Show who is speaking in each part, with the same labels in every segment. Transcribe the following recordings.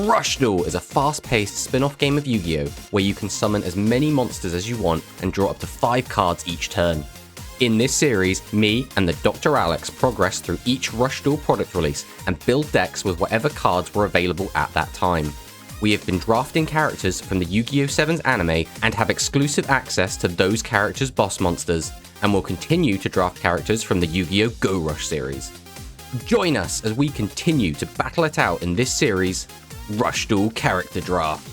Speaker 1: Rush Duel is a fast-paced spin-off game of Yu-Gi-Oh! Where you can summon as many monsters as you want and draw up to 5 cards each turn. In this series, me and the TheDrAlex progress through each Rush Duel product release and build decks with whatever cards were available at that time. We have been drafting characters from the Yu-Gi-Oh! 7's anime and have exclusive access to those characters' boss monsters, and will continue to draft characters from the Yu-Gi-Oh! Go Rush series. Join us as we continue to battle it out in this series, Rush Duel Character Draft.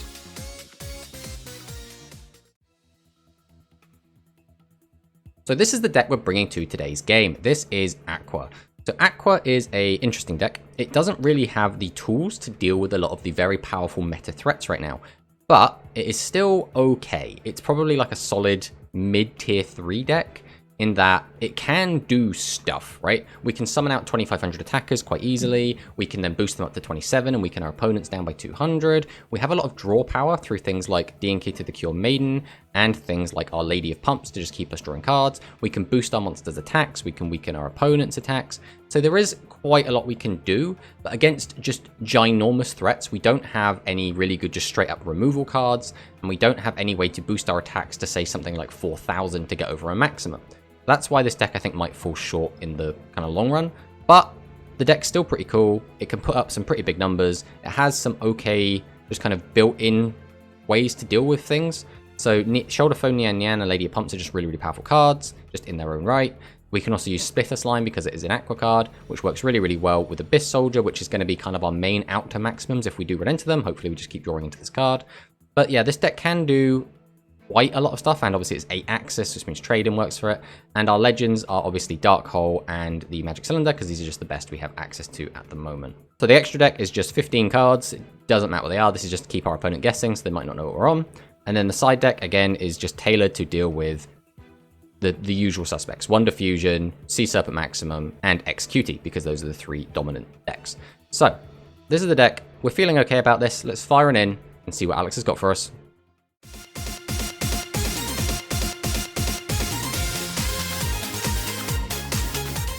Speaker 1: So this is the deck we're bringing to today's game. This is Aqua. So Aqua is a interesting deck. It doesn't really have the tools to deal with a lot of the very powerful meta threats right now, but it is still okay. It's probably like a solid mid-tier 3 deck in that it can do stuff, right? We can summon out 2,500 attackers quite easily. We can then boost them up to 27 and weaken our opponents down by 200. We have a lot of draw power through things like DNK to the Cure Maiden and things like Our Lady of Pumps to just keep us drawing cards. We can boost our monsters' attacks. We can weaken our opponents' attacks. So there is quite a lot we can do, but against just ginormous threats, we don't have any really good just straight up removal cards, and we don't have any way to boost our attacks to say something like 4,000 to get over a maximum. That's why this deck I think might fall short in the kind of long run, but the deck's still pretty cool. It can put up some pretty big numbers. It has some okay, just kind of built-in ways to deal with things. So Shoulder Phone, Nian Nian, and Lady of Pumps are just really, really powerful cards, just in their own right. We can also use Splitter Slime because it is an Aqua card, which works really, really well with Abyss Soldier, which is going to be kind of our main out to maximums if we do run into them. Hopefully we just keep drawing into this card. But yeah, this deck can do quite a lot of stuff, and obviously it's 8 axis, which means trading works for it. And our legends are obviously Dark Hole and the Magic Cylinder, because these are just the best we have access to at the moment. So the extra deck is just 15 cards. It doesn't matter what they are. This is just to keep our opponent guessing, so they might not know what we're on. And then the side deck, again, is just tailored to deal with the usual suspects. Wonder Fusion, Sea Serpent Maximum, and Executie, because those are the 3 dominant decks. So this is the deck. We're feeling okay about this. Let's fire it in and see what Alex has got for us.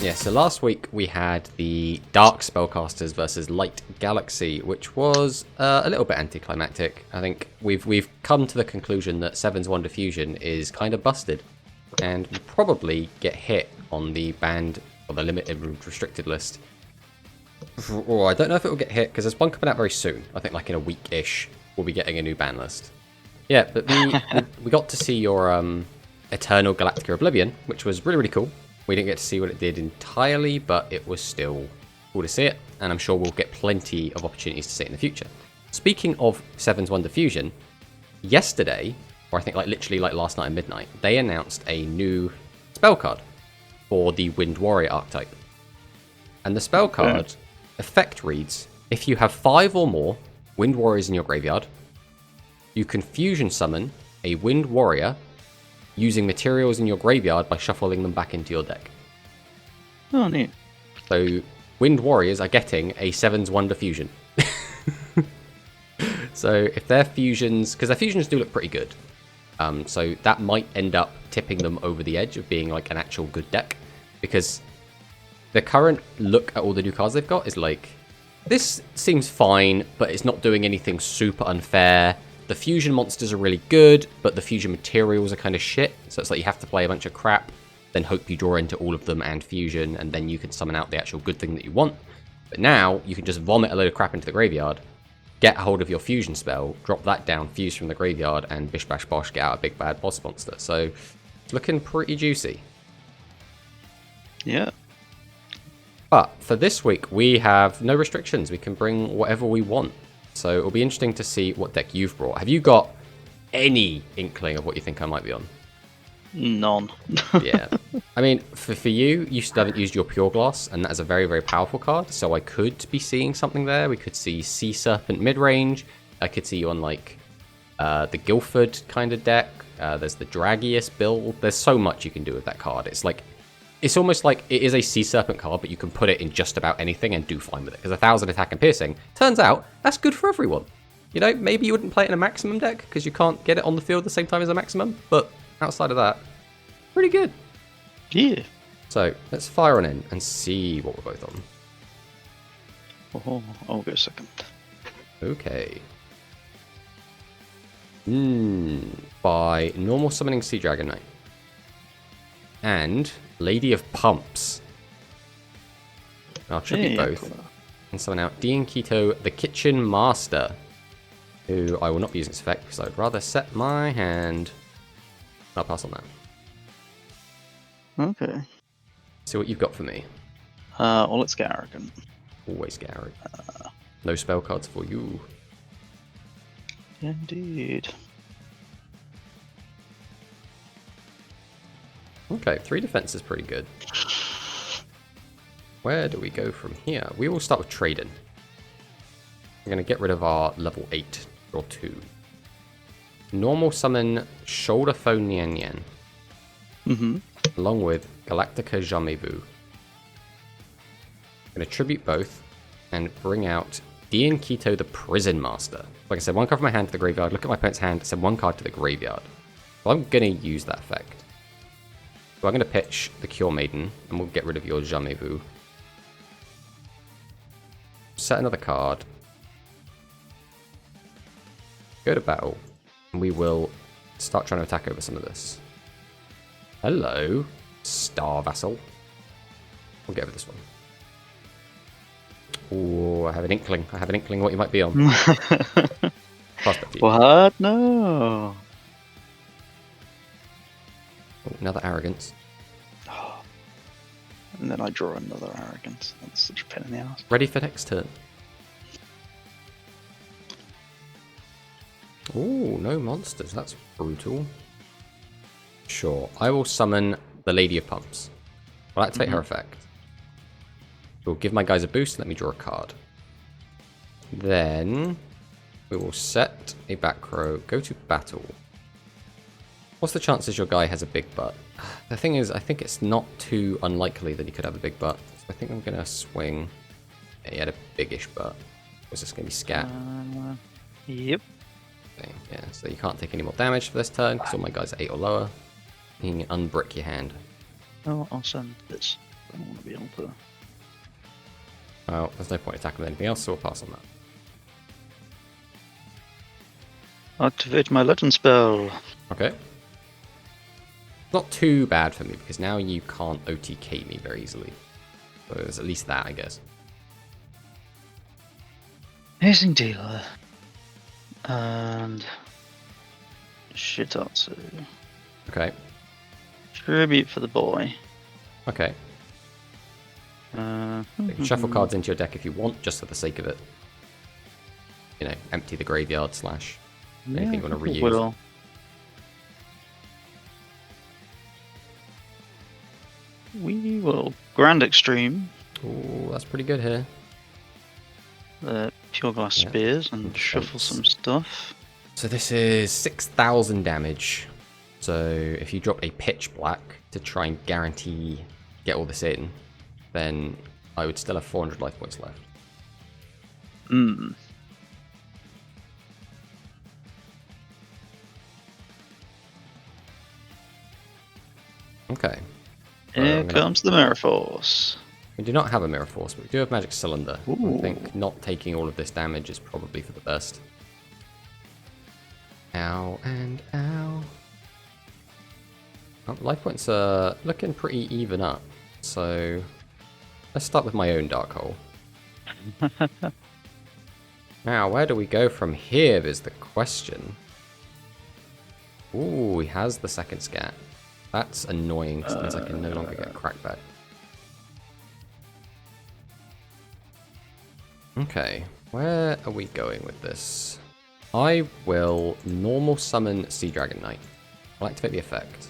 Speaker 1: Yeah, so last week we had the Dark Spellcasters versus Light Galaxy, which was a little bit anticlimactic. I think we've come to the conclusion that Seven's Wonder Fusion is kind of busted, and will probably get hit on the banned or the limited restricted list. Oh, I don't know if it will get hit because there's one coming out very soon. I think like in a week-ish we'll be getting a new ban list. Yeah, but we got to see your Eternal Galactica Oblivion, which was really, really cool. We didn't get to see what it did entirely, but it was still cool to see it, and I'm sure we'll get plenty of opportunities to see it in the future. Speaking of Seven's Wonder Fusion, yesterday, or I think like literally like last night at midnight, they announced a new spell card for the Wind Warrior archetype. And the spell card effect reads, if you have 5 or more Wind Warriors in your graveyard, you can fusion summon a Wind Warrior using materials in your graveyard by shuffling them back into your deck.
Speaker 2: Oh, neat.
Speaker 1: So Wind Warriors are getting a Seven's Wonder Fusion. So if their fusions, because their fusions do look pretty good, so that might end up tipping them over the edge of being like an actual good deck, because the current look at all the new cards they've got is like, this seems fine, but it's not doing anything super unfair. The fusion monsters are really good, but the fusion materials are kind of shit. So it's like you have to play a bunch of crap, then hope you draw into all of them and fusion, and then you can summon out the actual good thing that you want. But now you can just vomit a load of crap into the graveyard, get a hold of your fusion spell, drop that down, fuse from the graveyard, and bish bash bosh, get out a big bad boss monster. So it's looking pretty juicy.
Speaker 2: Yeah.
Speaker 1: But for this week, we have no restrictions. We can bring whatever we want. So it'll be interesting to see what deck you've brought. Have you got any inkling of what you think I might be on?
Speaker 2: None.
Speaker 1: Yeah. I mean, for you still haven't used your Pure Glass, and that is a very, very powerful card. So I could be seeing something there. We could see Sea Serpent mid-range. I could see you on, like, the Guildford kind of deck. There's the Dragius build. There's so much you can do with that card. It's like, it's almost like it is a Sea Serpent card, but you can put it in just about anything and do fine with it. Because 1,000 attack and piercing, turns out, that's good for everyone. You know, maybe you wouldn't play it in a maximum deck because you can't get it on the field at the same time as a maximum. But outside of that, pretty good.
Speaker 2: Yeah.
Speaker 1: So let's fire on in and see what we're both on.
Speaker 2: Oh, I'll go second.
Speaker 1: Okay. By normal summoning Sea Dragon Knight. And Lady of Pumps. I'll tribute both. And summon out Diankito, the Kitchen Master. Who I will not be using this effect because I would rather set my hand. I'll pass on that.
Speaker 2: Okay.
Speaker 1: See what you've got for me.
Speaker 2: Well, let's get arrogant.
Speaker 1: Always get arrogant. No spell cards for you.
Speaker 2: Indeed.
Speaker 1: Okay, 3 defense is pretty good. Where do we go from here? We will start with trading. We're going to get rid of our level 8 or 2. Normal summon Shoulder Phone Nian Nian. Along with Galactica Jamais-Vu. I'm going to tribute both and bring out Diankito the Prison Master. Like I said, 1 card from my hand to the graveyard. Look at my opponent's hand. Send 1 card to the graveyard. So I'm going to use that effect. So I'm going to pitch the Cure Maiden, and we'll get rid of your Jamais-Vu. Set another card. Go to battle, and we will start trying to attack over some of this. Hello, Star Vassal. We'll get over this one. Oh, I have an inkling. I have an inkling what you might be on. Prospect for you.
Speaker 2: What? No.
Speaker 1: Oh, another arrogance.
Speaker 2: And then I draw another arrogance. That's such a pain in the ass.
Speaker 1: Ready for next turn. Oh, no monsters. That's brutal. Sure. I will summon the Lady of Pumps. I'll activate her effect. We'll give my guys a boost. Let me draw a card. Then we will set a back row. Go to battle. What's the chances your guy has a big butt? The thing is, I think it's not too unlikely that he could have a big butt. So I think I'm going to swing. Yeah, he had a biggish butt. Was this going to be scat?
Speaker 2: Yep.
Speaker 1: Okay, yeah, so you can't take any more damage for this turn because all my guys are 8 or lower. You can unbrick your hand.
Speaker 2: Oh, I'll send this. I don't want to be able to.
Speaker 1: Well, there's no point attacking with anything else, so we'll pass on that.
Speaker 2: Activate my legend spell.
Speaker 1: Okay. Not too bad for me because now you can't OTK me very easily. So there's at least that, I guess.
Speaker 2: Amazing dealer. And Shitatsu.
Speaker 1: Okay.
Speaker 2: Tribute for the boy.
Speaker 1: Okay. You can shuffle cards into your deck if you want, just for the sake of it. You know, empty the graveyard slash anything you want to reuse.
Speaker 2: Will. We will Grand Extreme.
Speaker 1: Ooh, that's pretty good here.
Speaker 2: The Pure Glass Spears and shuffle some stuff.
Speaker 1: So this is 6,000 damage. So if you drop a Pitch Black to try and guarantee get all this in, then I would still have 400 life points left. Okay.
Speaker 2: Here comes the Mirror Force.
Speaker 1: We do not have a Mirror Force, but we do have Magic Cylinder.
Speaker 2: Ooh.
Speaker 1: I think not taking all of this damage is probably for the best. Ow and ow. Oh, life points are looking pretty even up. So let's start with my own Dark Hole. Now, where do we go from here is the question. Ooh, he has the second scat. That's annoying, because it means I can no longer get Crackback. Okay, where are we going with this? I will normal summon Sea Dragon Knight. I'll activate the effect.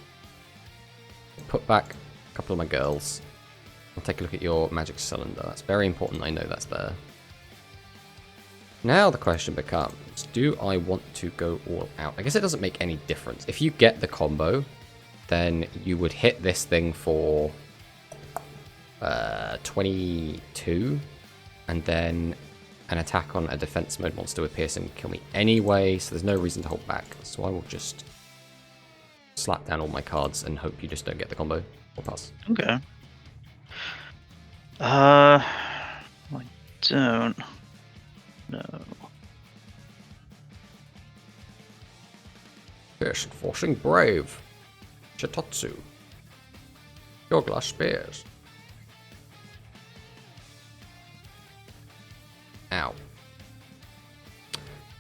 Speaker 1: Put back a couple of my girls. I'll take a look at your Magic Cylinder. That's very important, I know that's there. Now the question becomes, do I want to go all out? I guess it doesn't make any difference. If you get the combo, then you would hit this thing for 22, and then an attack on a defense mode monster with piercing would kill me anyway, so there's no reason to hold back. So I will just slap down all my cards and hope you just don't get the combo or pass.
Speaker 2: Okay. I don't know.
Speaker 1: Fish enforcing brave. Chitotsu. Pure glass spears. Ow.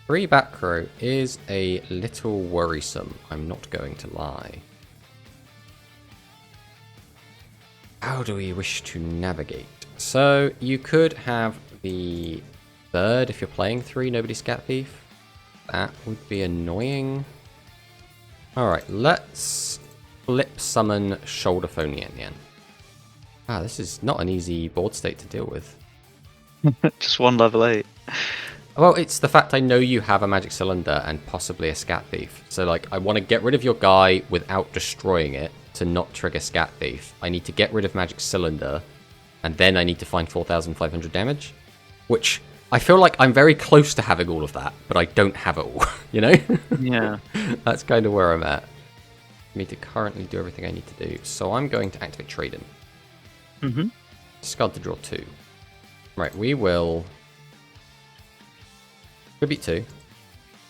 Speaker 1: 3 back row is a little worrisome, I'm not going to lie. How do we wish to navigate? So you could have the 3rd if you're playing 3, nobody scat thief. That would be annoying. Alright, let's flip summon Shoulder Phone Yen Yen. Ah, this is not an easy board state to deal with.
Speaker 2: Just one level 8.
Speaker 1: Well, it's the fact I know you have a Magic Cylinder and possibly a Scat Thief. So, like, I want to get rid of your guy without destroying it to not trigger Scat Thief. I need to get rid of Magic Cylinder, and then I need to find 4,500 damage. Which, I feel like I'm very close to having all of that, but I don't have it all, you know?
Speaker 2: Yeah.
Speaker 1: That's kind of where I'm at. I need to currently do everything I need to do. So I'm going to activate Trade-In.
Speaker 2: Mm-hmm.
Speaker 1: Discard to draw 2. Right, we will tribute 2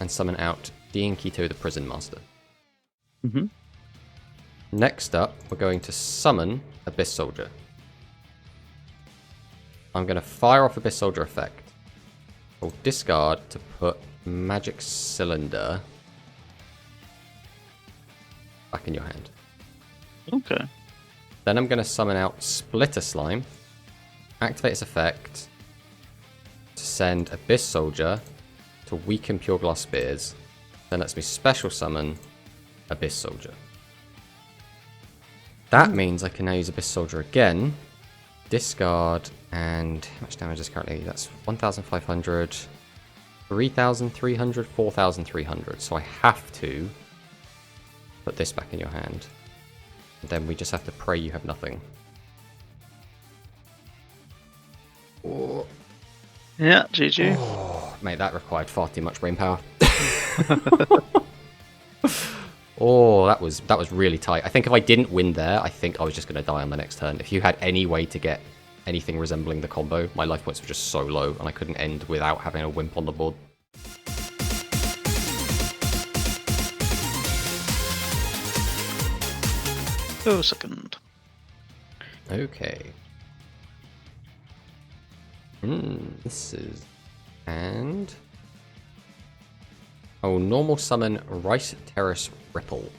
Speaker 1: and summon out Kito the Prison Master.
Speaker 2: Mm-hmm.
Speaker 1: Next up, we're going to summon Abyss Soldier. I'm going to fire off Abyss Soldier effect. I'll discard to put Magic Cylinder back in your hand.
Speaker 2: Okay.
Speaker 1: Then I'm going to summon out Splitter Slime, activate its effect to send Abyss Soldier to weaken Pure Glass Spears. Then lets me special summon Abyss Soldier. That means I can now use Abyss Soldier again, discard, and how much damage is currently? That's 1,500, 3,300, 4,300. So I have to put this back in your hand. And then we just have to pray you have nothing. Oh.
Speaker 2: Yeah, GG.
Speaker 1: Oh, mate, that required far too much brain power. Oh, that was really tight. I think if I didn't win there, I think I was just going to die on the next turn. If you had any way to get anything resembling the combo, my life points were just so low, and I couldn't end without having a wimp on the board.
Speaker 2: Go second.
Speaker 1: Okay. This is... And... Oh, normal summon Rice Terrace Ripple.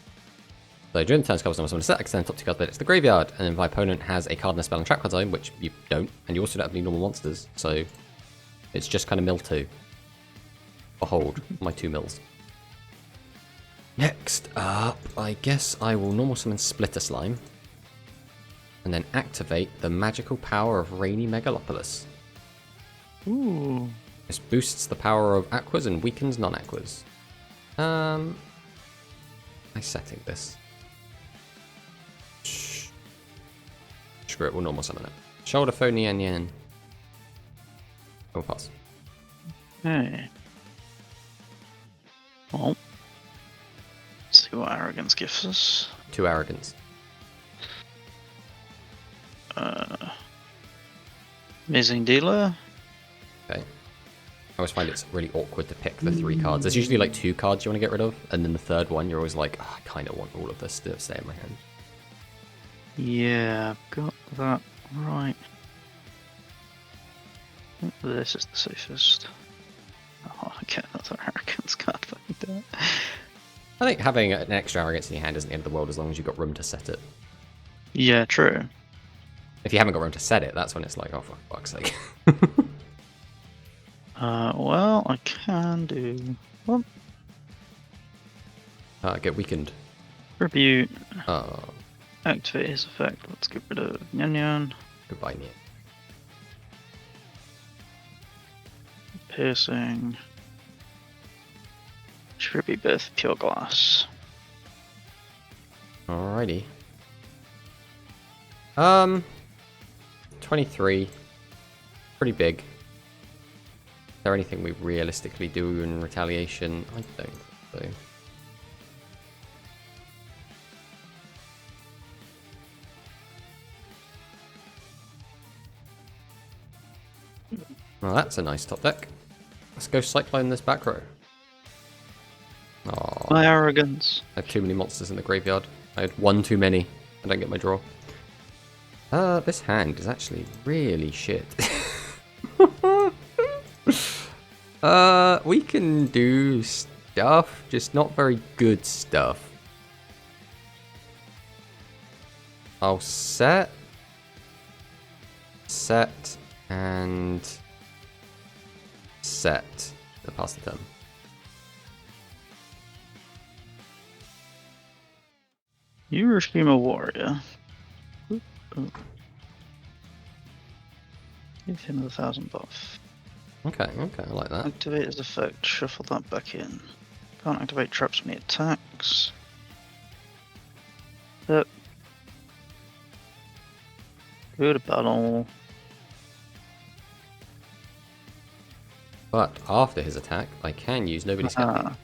Speaker 1: So during the turn's card, summon a set, I can send top 2 cards back to the graveyard, and if my opponent has a card and a spell and trap card zone, which you don't, and you also don't have any normal monsters, so it's just kind of mill 2. Behold, my 2 mills. Next up, I guess I will normal summon Splitter Slime, and then activate the magical power of Rainy Megalopolis.
Speaker 2: Ooh.
Speaker 1: This boosts the power of Aquas and weakens non-Aquas. I setting this. Screw it, we'll normal summon it. Shoulder Phone Yen Yen. Oh, pass.
Speaker 2: Hey. Well. Let's see what Arrogance gives us.
Speaker 1: 2 Arrogance.
Speaker 2: Amazing Dealer.
Speaker 1: Okay. I always find it's really awkward to pick the 3 cards. There's usually like 2 cards you want to get rid of, and then the 3rd one you're always like, oh, I kind of want all of this to stay in my hand.
Speaker 2: Yeah, I've got that right. I think this is the safest. Oh, I get another Arrogance card.
Speaker 1: I think having an extra Arrogance in your hand isn't the end of the world as long as you've got room to set it.
Speaker 2: Yeah, true.
Speaker 1: If you haven't got room to set it, that's when it's like, oh, for fuck's sake.
Speaker 2: Well, I can do... Well,
Speaker 1: Get weakened.
Speaker 2: Tribute.
Speaker 1: Oh,
Speaker 2: Activate his effect. Let's get rid of Nyan Nyan.
Speaker 1: goodbye, Nian.
Speaker 2: Piercing. Tribute both Pure Glass.
Speaker 1: Alrighty. 23. Pretty big. Is there anything we realistically do in retaliation? I don't think so. Well, that's a nice top deck. Let's go Cyclone this back row. Oh.
Speaker 2: My arrogance.
Speaker 1: I have too many monsters in the graveyard. I had one too many. I don't get my draw. This hand is actually really shit. We can do stuff, just not very good stuff. I'll set, and set to pass the turn.
Speaker 2: Hiroshima Warrior. Ooh. Give him 1,000 buff.
Speaker 1: Okay, I like that.
Speaker 2: Activate his effect, shuffle that back in. Can't activate traps when he attacks. Go to battle.
Speaker 1: But after his attack, I can use Nobody's Happy.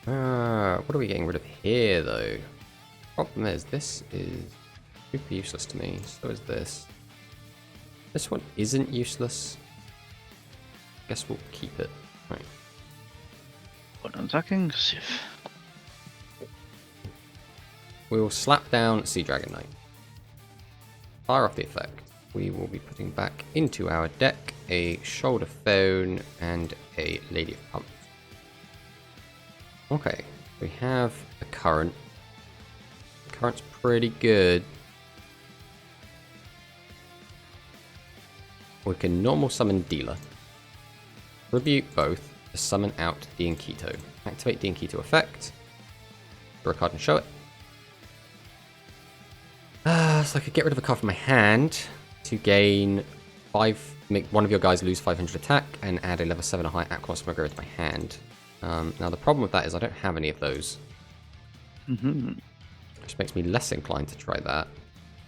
Speaker 1: What are we getting rid of here, though? Problem is, this is super useless to me. So is this. This one isn't useless. Guess we'll keep it. Right.
Speaker 2: What attacking? Sif.
Speaker 1: We'll slap down Sea Dragon Knight. Fire off the effect. We will be putting back into our deck a Shoulder Phone and a Lady of Pumps. Okay, we have a Current. Current's pretty good. We can normal summon Dealer. Rebuke both to summon out Diankito. Activate Diankito effect. Draw a card and show it. So I could get rid of a card from my hand to gain 5, make one of your guys lose 500 attack and add a level 7 or higher Aqua from my graveyard to my hand. Now the problem with that is I don't have any of those. Which makes me less inclined to try that.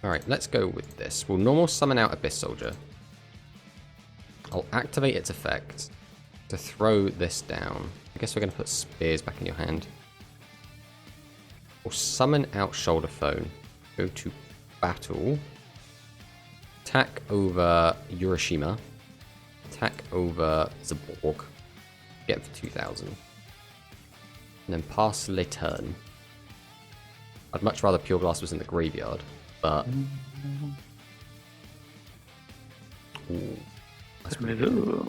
Speaker 1: Alright, let's go with this. We'll normal summon out Abyss Soldier. I'll activate its effect to throw this down. I guess we're going to put Spears back in your hand. We'll summon out Shoulder Phone. Go to battle. Attack over Hiroshima. Attack over Zaborg. Get for 2,000. And then pass le turn. I'd much rather Pure Glass was in the graveyard, but... Ooh, that's pretty good.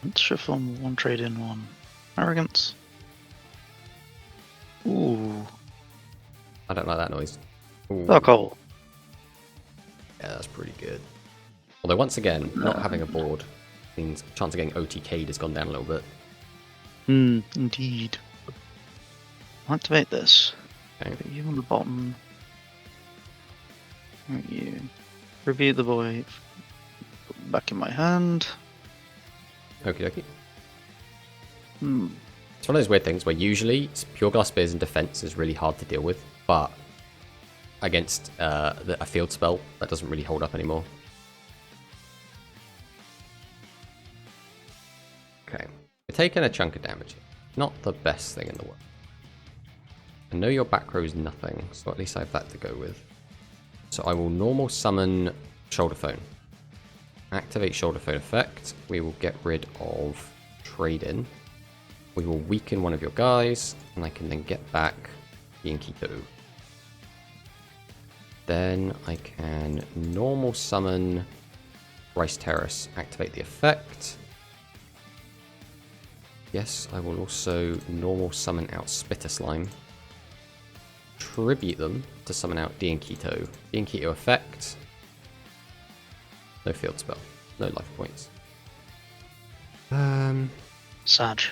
Speaker 2: Let's shuffle one trade in, one arrogance. Ooh.
Speaker 1: I don't like that noise. Ooh.
Speaker 2: Oh, cool.
Speaker 1: Yeah, that's pretty good. Although once again, not having a board means chance of getting OTK'd has gone down a little bit.
Speaker 2: Indeed. Activate this.
Speaker 1: Okay.
Speaker 2: Put you on the bottom. Where are you? Rebuke the boy. Put him back in my hand.
Speaker 1: Okie dokie. It's one of those weird things where usually Pure Glass Spears in defense is really hard to deal with, but against a field spell, that doesn't really hold up anymore. Okay, we're taking a chunk of damage. Not the best thing in the world. I know your back row is nothing, so at least I have that to go with. So I will normal summon Shoulder Phone. Activate Shoulder Phone effect. We will get rid of Trade-In. We will weaken one of your guys, and I can then get back Diankito. Then I can normal summon Rice Terrace. Activate the effect. Yes, I will also normal summon out Spitter Slime. Tribute them to summon out Diankito. Diankito effect. No field spell. No life points.
Speaker 2: Sad.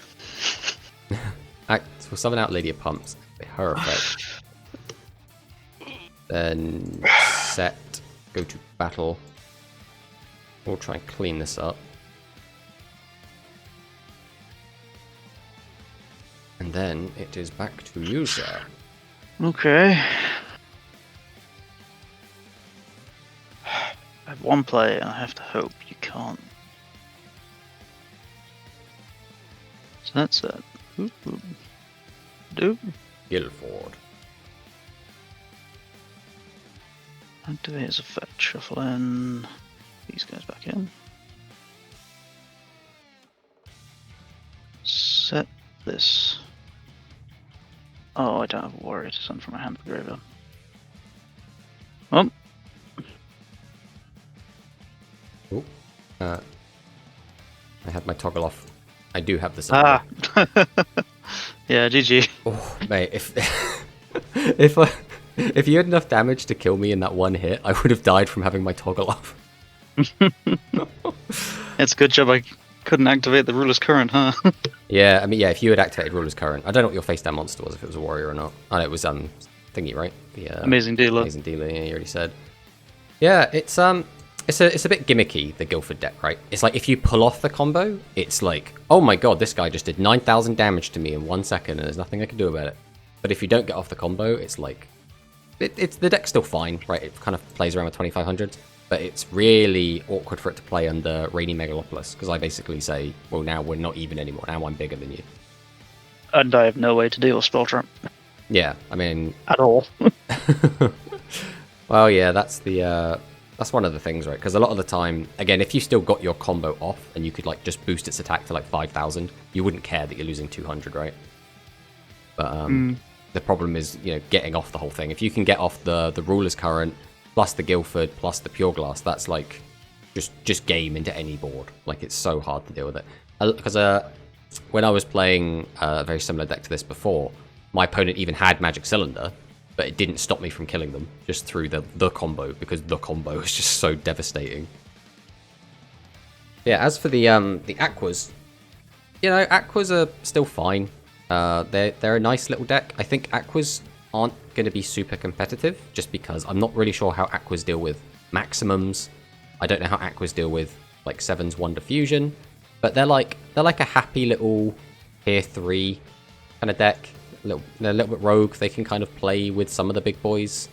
Speaker 1: We'll summon out Lady of Pumps. Her effect. Then set. Go to battle. We'll try and clean this up. And then it is back to you, sir.
Speaker 2: Okay. I have one play and I have to hope you can't. So that's it. Do.
Speaker 1: Guildford.
Speaker 2: Activate his effect, shuffle in these guys back in. set this. Oh, I don't have a warrior to send from my hand to the graveyard. Oh.
Speaker 1: Ooh. I had my toggle off. I do have the cylinder.
Speaker 2: Yeah, GG.
Speaker 1: Oh, mate, if if you had enough damage to kill me in that one hit, I would have died from having my toggle off.
Speaker 2: It's a good job I couldn't activate the Ruler's Current, huh?
Speaker 1: Yeah, I mean, yeah, if you had activated Ruler's Current. I don't know what your face down monster was, if it was a warrior or not. Oh, no, it was, thingy, right? The,
Speaker 2: Amazing Dealer.
Speaker 1: Amazing Dealer, yeah, you already said. Yeah, it's a bit gimmicky, the Guildford deck, right? It's like, if you pull off the combo, it's like, oh my god, this guy just did 9,000 damage to me in 1 second, and there's nothing I can do about it. But if you don't get off the combo, it's like, it's the deck's still fine, right? It kind of plays around with 2500s, but it's really awkward for it to play under Rainy Megalopolis, because I basically say, well, now we're not even anymore, now I'm bigger than you.
Speaker 2: And I have no way to deal with Spell Trap.
Speaker 1: Yeah, I mean...
Speaker 2: At all.
Speaker 1: Well, yeah, that's one of the things, right? Because a lot of the time, again, if you still got your combo off and you could like just boost its attack to like 5,000, you wouldn't care that you're losing 200, right? But the problem is, you know, getting off the whole thing. If you can get off the Ruler's Current plus the Guildford plus the Pure Glass, that's like just game into any board. Like, it's so hard to deal with it. Because when I was playing a very similar deck to this before, my opponent even had Magic Cylinder, but it didn't stop me from killing them, just through the combo, because the combo is just so devastating. Yeah, as for the Aquas, you know, Aquas are still fine. They're a nice little deck. I think Aquas aren't going to be super competitive, just because I'm not really sure how Aquas deal with maximums. I don't know how Aquas deal with like 7's Wonder Fusion, but they're like a happy little tier 3 kind of deck. They're a little bit rogue. They can kind of play with some of the big boys.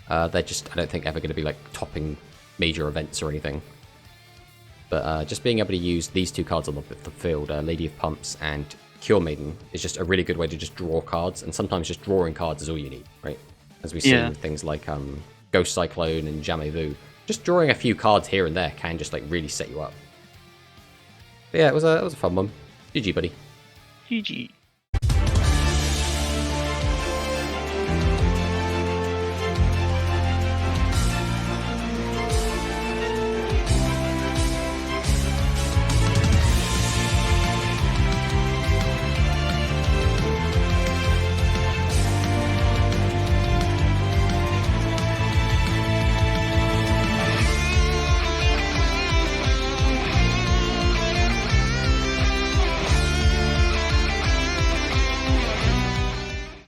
Speaker 1: They're just, I don't think, ever going to be like topping major events or anything. But just being able to use these two cards on the field, Lady of Pumps and Cure Maiden, is just a really good way to just draw cards. And sometimes just drawing cards is all you need, right? As we see with things like Ghost Cyclone and Jamais Vu. Just drawing a few cards here and there can just like really set you up. But yeah, it was a fun one. GG, buddy.
Speaker 2: GG.